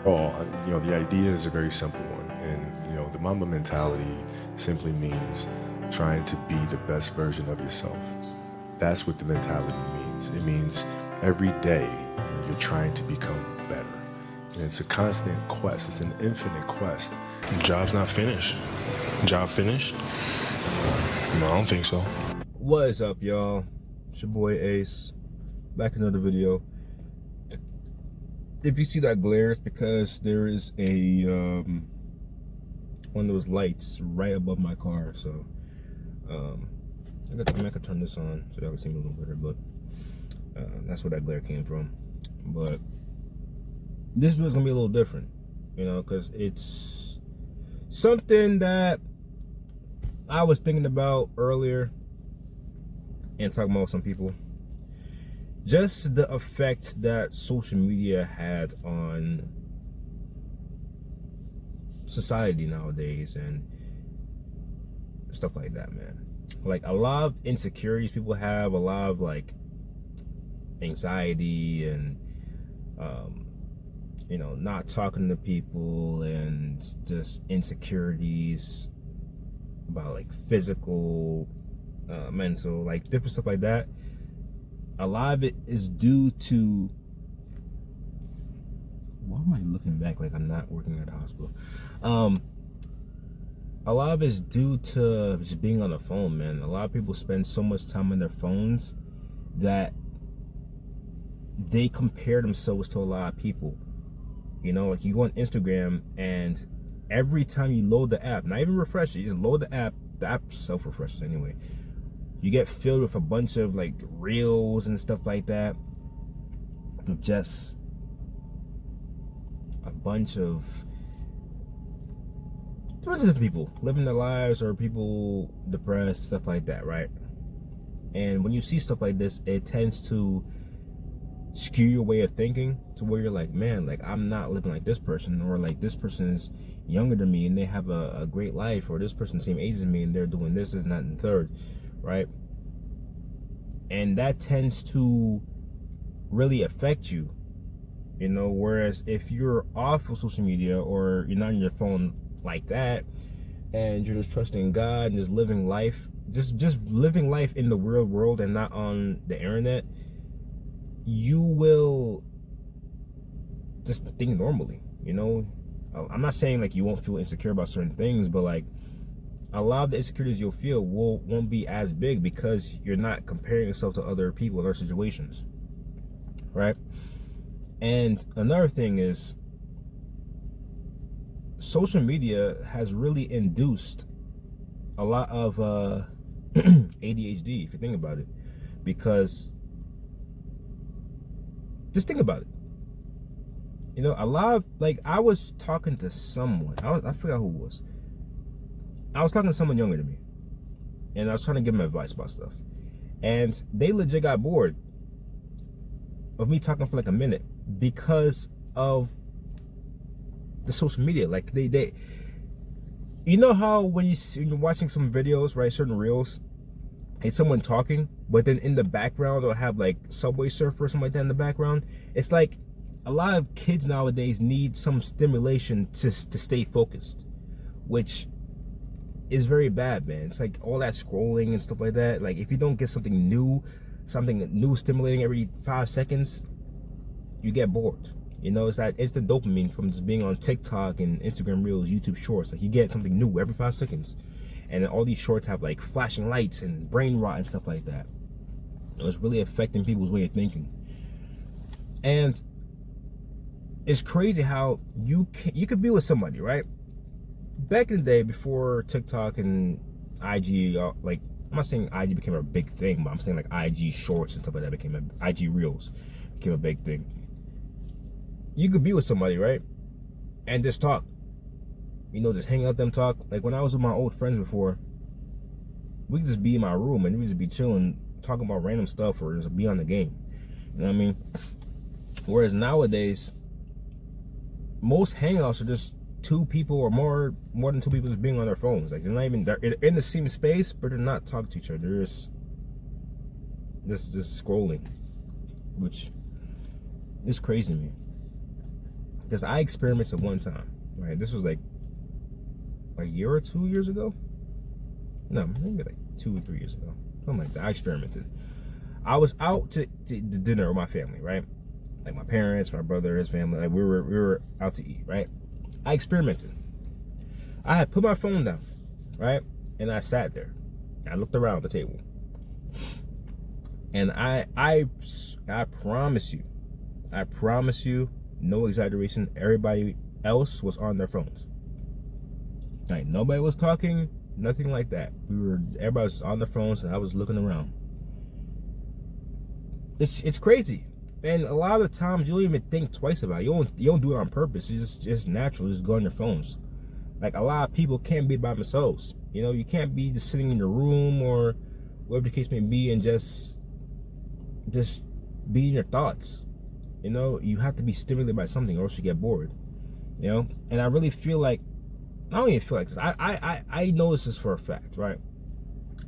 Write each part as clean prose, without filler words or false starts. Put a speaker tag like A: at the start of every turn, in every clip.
A: The idea is a very simple one, and the Mamba mentality simply means trying to be the best version of yourself. That's what the mentality means. It means every day you're trying to become better, and it's a constant quest. It's an infinite quest.
B: Job's not finished. Job finished? No, I don't think so.
C: What is up, y'all? It's your boy Ace, back in another video. If you see that glare, it's because there is a one of those lights right above my car. So I could turn this on so y'all can see me a little better, but that's where that glare came from. But this video's gonna be a little different, because it's something that I was thinking about earlier and talking about with some people. Just the effect that social media had on society nowadays and stuff like that, man. Like, a lot of insecurities people have, a lot of like anxiety and not talking to people, and just insecurities about like physical, mental, like different stuff like that. A lot of it is due to, why am I looking back like I'm not working at the hospital? A lot of it is due to just being on the phone, man. A lot of people spend so much time on their phones that they compare themselves to a lot of people. Like, you go on Instagram, and every time you load the app, not even refresh it, you just load the app self-refreshes anyway. You get filled with a bunch of like reels and stuff like that, with just a bunch of different people living their lives, or people depressed, stuff like that, right? And when you see stuff like this, it tends to skew your way of thinking to where you're like, man, like, I'm not living like this person, or like, this person is younger than me and they have a great life, or this person the same age as me and they're doing this and that and third, right? And that tends to really affect you, whereas if you're off of social media, or you're not on your phone like that, and you're just trusting God and just living life, just living life in the real world and not on the internet, you will just think normally. I'm not saying like you won't feel insecure about certain things, but like, a lot of the insecurities you'll feel won't be as big because you're not comparing yourself to other people in other situations, right? And another thing is, social media has really induced a lot of ADHD, if you think about it, because just think about it. A lot of, like, I was talking to someone, I forgot who it was. I was talking to someone younger than me, and I was trying to give them advice about stuff, and they legit got bored of me talking for like a minute because of the social media. Like, they how when you're watching some videos, right, certain reels, it's someone talking, but then in the background they'll have like Subway Surfer or something like that in the background. It's like a lot of kids nowadays need some stimulation to stay focused, which is very bad, man. It's like all that scrolling and stuff like that. Like, if you don't get something new stimulating every 5 seconds, you get bored. It's that instant dopamine from just being on TikTok and Instagram Reels, YouTube Shorts. Like, you get something new every 5 seconds, and then all these shorts have like flashing lights and brain rot and stuff like that. It's really affecting people's way of thinking. And it's crazy how you could be with somebody, right? Back in the day, before TikTok and IG, like, I'm not saying IG became a big thing, but I'm saying like IG Shorts and stuff like that IG Reels became a big thing. You could be with somebody, right, and just talk, just hang out, them talk. Like, when I was with my old friends before, we could just be in my room and we just be chilling, talking about random stuff, or just be on the game. You know what I mean? Whereas nowadays, most hangouts are just two people or more than two people just being on their phones. Like, they're in the same space, but they're not talking to each other. They're just scrolling, which is crazy to me. because I experimented one time, right? This was like a year or 2 years ago. No, maybe like 2 or 3 years ago, something like that. I experimented. I was out to dinner with my family, right? Like my parents, my brother, his family. Like we were out to eat, right? I experimented. I had put my phone down, right? And I sat there. I looked around the table. And I promise you, no exaggeration, everybody else was on their phones. Like nobody was talking, nothing like that. Everybody was on their phones, and I was looking around. It's crazy, and a lot of the times you don't even think twice about it. You don't do it on purpose. It's just natural. Just go on your phones. Like a lot of people can't be by themselves. You know, you can't be just sitting in your room or whatever the case may be and just be in your thoughts. You know, you have to be stimulated by something or else you get bored. You know, and I really feel like, I don't even feel like this. I know this is for a fact, right?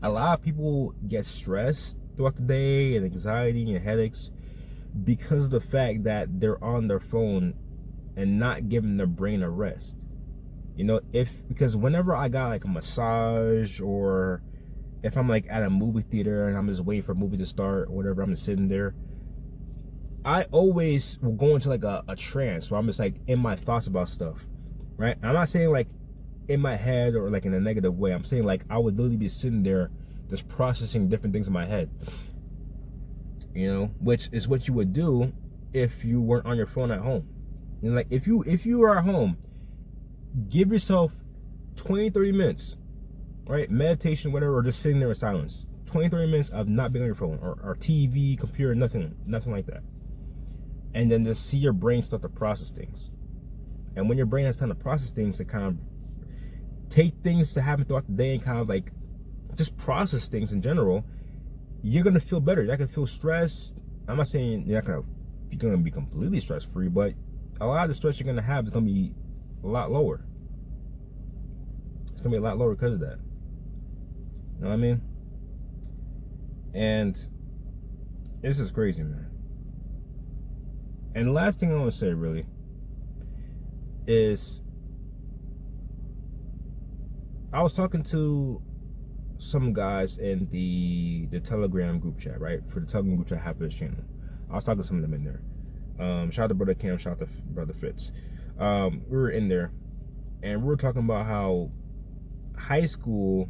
C: A lot of people get stressed throughout the day and anxiety and headaches because of the fact that they're on their phone and not giving their brain a rest. You know, because whenever I got like a massage, or if I'm like at a movie theater and I'm just waiting for a movie to start or whatever, I'm just sitting there, I always will go into like a trance where I'm just like in my thoughts about stuff, right? I'm not saying like in my head or like in a negative way. I'm saying like I would literally be sitting there just processing different things in my head, you know, which is what you would do if you weren't on your phone at home. You know, like if you are at home, give yourself 20-30 minutes, right? Meditation, whatever, or just sitting there in silence. 20-30 minutes of not being on your phone or TV, computer, nothing like that. And then just see your brain start to process things. And when your brain has time to process things, to kind of take things that happen throughout the day and kind of like just process things in general, you're gonna feel better. You're not gonna feel stressed. I'm not saying you're gonna be completely stress free, but a lot of the stress you're gonna have is gonna be a lot lower. It's gonna be a lot lower because of that. You know what I mean? And this is crazy, man. And the last thing I want to say really is, I was talking to some guys in the Telegram group chat, right? For the Telegram group chat, I have this channel. I was talking to some of them in there. Shout out to Brother Cam, shout out to Brother Fitz. We were in there, and we were talking about how high school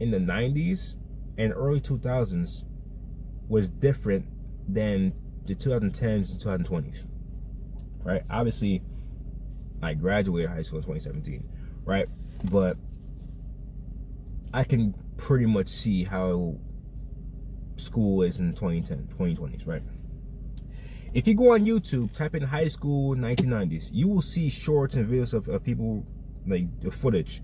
C: in the 90s and early 2000s was different than the 2010s and 2020s, right? Obviously, I graduated high school in 2017, right? But I can pretty much see how school is in 2010, 2020s, right? If you go on YouTube, type in high school 1990s, you will see shorts and videos of people, like the footage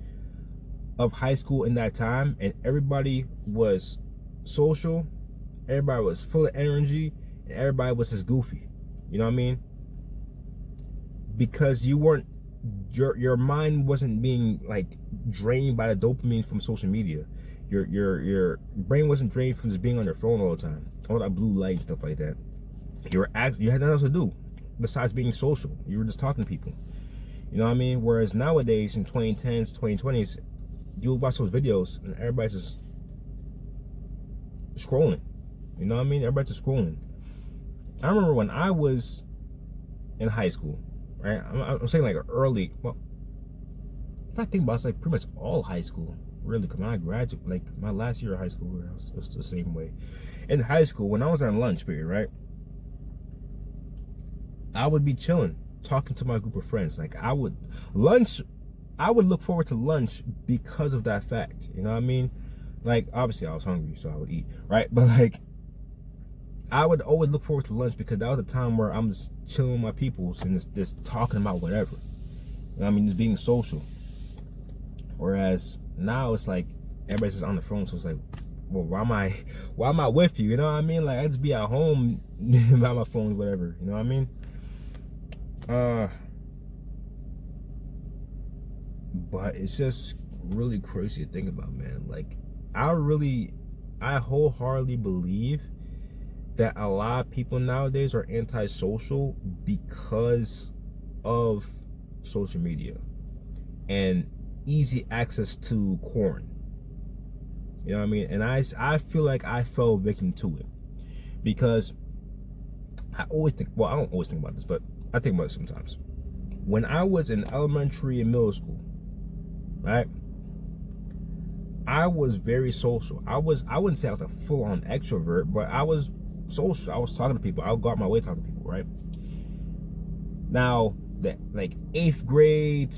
C: of high school in that time, and everybody was social, everybody was full of energy, and everybody was just goofy. You know what I mean? Because you weren't, your mind wasn't being like drained by the dopamine from social media. Your brain wasn't drained from just being on your phone all the time, all that blue light and stuff like that. You had nothing else to do besides being social. You were just talking to people. You know what I mean? Whereas nowadays in 2010s, 2020s, you'll watch those videos and everybody's just scrolling. You know what I mean? Everybody's just scrolling. I remember when I was in high school, right? I'm saying like early, well, if I think about it, it's like pretty much all high school, really. Because when I graduated, like my last year of high school, it was the same way. In high school, when I was on lunch period, right? I would be chilling, talking to my group of friends. Like I would look forward to lunch because of that fact. You know what I mean? Like obviously I was hungry, so I would eat, right? But like I would always look forward to lunch because that was a time where I'm just chilling with my peoples and just talking about whatever. You know what I mean? Just being social. Whereas now it's like everybody's just on the phone, so it's like, well, why am I with you? You know what I mean? Like I just be at home by my phone, whatever. You know what I mean? But it's just really crazy to think about, man. Like I wholeheartedly believe that a lot of people nowadays are antisocial because of social media and easy access to corn. You know what I mean? And I feel like I fell victim to it because I always think, well, I don't always think about this, but I think about it sometimes. When I was in elementary and middle school, right, I was very social. I wouldn't say I was a full-on extrovert, but I was social. I was talking to people. I would go out my way talking to people, right? Now, that like 8th grade,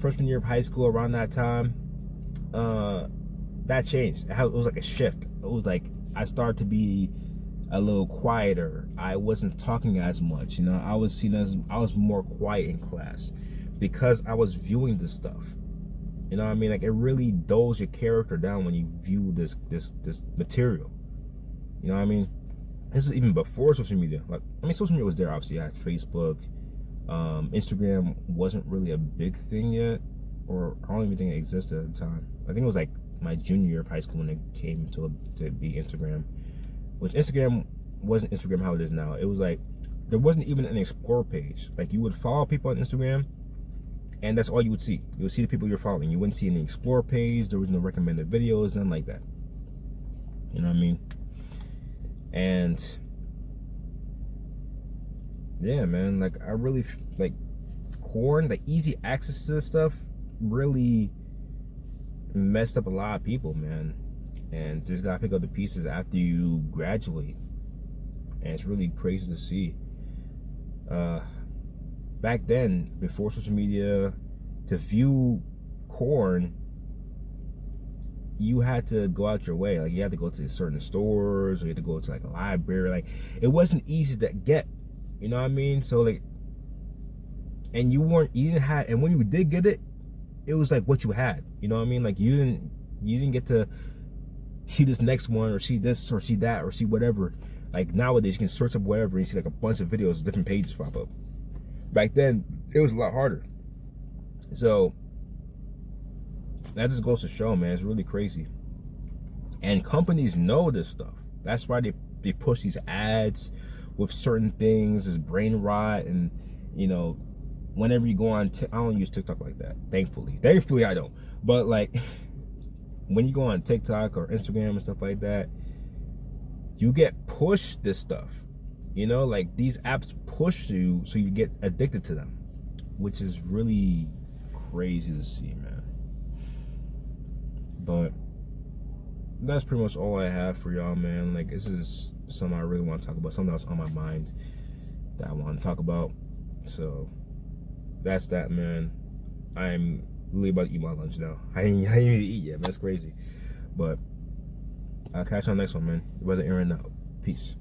C: freshman year of high school, around that time, that changed. It was like a shift. It was like I started to be a little quieter. I wasn't talking as much. You know, I was seen as I was more quiet in class because I was viewing this stuff. You know what I mean? Like, it really dulls your character down when you view this material. You know what I mean? This is even before social media. Like, I mean, social media was there, obviously. I had Facebook. Instagram wasn't really a big thing yet, or I don't even think it existed at the time. I think it was like my junior year of high school when it came to be Instagram, which Instagram wasn't Instagram how it is now. It was like, there wasn't even an explore page. Like, you would follow people on Instagram, and that's all you would see. You would see the people you're following. You wouldn't see any explore page. There was no recommended videos, nothing like that. You know what I mean? And yeah, man, like, I really like corn, the easy access to this stuff really messed up a lot of people, man. And just gotta pick up the pieces after you graduate. And it's really crazy to see. Back then, before social media, to view corn, you had to go out your way. Like, you had to go to certain stores, or you had to go to like a library. Like, it wasn't easy to get. You know what I mean? So like, and you didn't have, and when you did get it, it was like what you had. You know what I mean? Like, you didn't get to see this next one, or see this, or see that, or see whatever. Like, nowadays you can search up whatever and see like a bunch of videos, different pages pop up. Back then, it was a lot harder. So that just goes to show, man, it's really crazy. And companies know this stuff. That's why they push these ads with certain things, this brain rot. And, you know, whenever you go on, I don't use TikTok like that, thankfully I don't. But like, when you go on TikTok or Instagram and stuff like that, you get pushed this stuff. You know, like, these apps push you so you get addicted to them, which is really crazy to see, man. But that's pretty much all I have for y'all, man. Like, this is something I really want to talk about, something else on my mind that I want to talk about. So that's that, man. I'm really about to eat my lunch now. I ain't even eat yet, man. That's crazy. But I'll catch you on the next one, man. Your brother Aaron out. Peace.